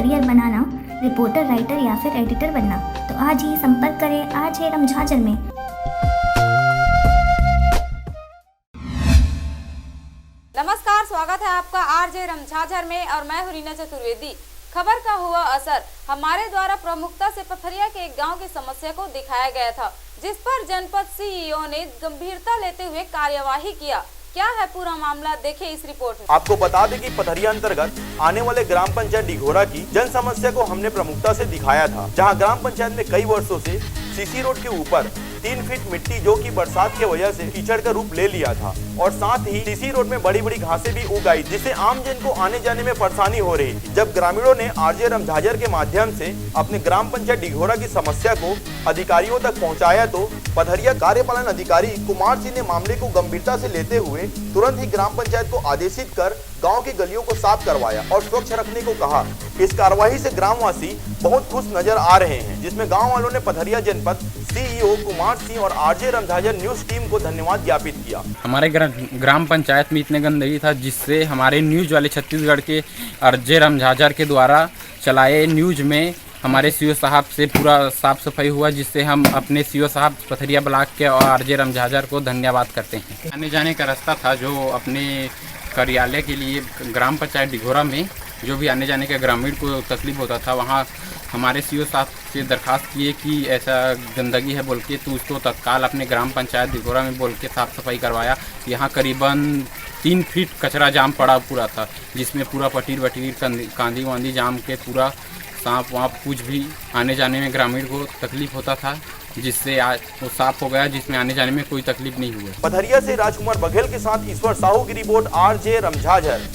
Career बनाना, reporter, writer या फिर editor बनना, तो आज ही संपर्क करें आरजे रमझाझर में। नमस्कार, स्वागत है आपका आरजे रमझाझर में और मैं हूं रीना चतुर्वेदी। खबर का हुआ असर हमारे द्वारा प्रमुखता से पथरिया के एक गांव की समस्या को दिखाया गया था, जिस पर जनपद सीईओ ने गंभीरता लेते हुए कार्यवाही किया। क्या है पूरा मामला, देखिए इस रिपोर्ट में। आपको बता दें कि पथरिया अंतर्गत आने वाले ग्राम पंचायत डिघोरा की जन समस्या को हमने प्रमुखता से दिखाया था, जहां ग्राम पंचायत में कई वर्षों से सीसी रोड के ऊपर 3 फीट मिट्टी जो कि बरसात की वजह से कीचड़ का रूप ले लिया था और साथ ही सीसी रोड में बड़ी बड़ी घासें भी उग आई, जिससे आम जन को आने जाने में परेशानी हो रही थी। जब ग्रामीणों ने आरजे रमझाझर के माध्यम से अपने ग्राम पंचायत डिघोरा की समस्या को अधिकारियों तक पहुंचाया, तो पथरिया कार्यपालन अधिकारी कुमार सिंह ने मामले को गंभीरता से लेते हुए तुरंत ही ग्राम पंचायत को आदेशित कर गांव की गलियों को साफ करवाया और स्वच्छ रखने को कहा। इस कार्रवाई से ग्रामवासी बहुत खुश नजर आ रहे हैं, जिसमें गांव वालों ने पथरिया जनपद सीईओ कुमार सिंह और आरजे रमझाझर न्यूज टीम को धन्यवाद ज्ञापित किया। हमारे ग्राम पंचायत में इतने गंदगी था, जिससे हमारे न्यूज वाले छत्तीसगढ़ के आरजे रमझाझर के द्वारा चलाए न्यूज में हमारे सीओ साहब से पूरा साफ सफाई हुआ, जिससे हम अपने सीओ साहब पथरिया ब्लॉक के और आरजे रमझाझर को धन्यवाद करते हैं। आने जाने का रास्ता था जो अपने कार्यालय के लिए ग्राम पंचायत डिघोरा में जो भी आने जाने के ग्रामीण को तकलीफ होता था, वहाँ हमारे सीओ साहब से दरखास्त किए कि ऐसा गंदगी है बोल के, तो उसको तत्काल अपने ग्राम पंचायत डिघोरा में बोल के साफ़ सफाई करवाया। यहाँ करीबन 3 फीट कचरा जाम पड़ा पूरा था, जिसमें पूरा पटीर वटीर कांदी वांदी जाम के पूरा सांप वाँप कुछ भी आने जाने में ग्रामीण को तकलीफ होता था, जिससे आज वो साफ हो गया, जिसमें आने जाने में कोई तकलीफ नहीं हुआ। पथरिया से राजकुमार बघेल के साथ ईश्वर साहू की रिपोर्ट, आरजे रमझाझर।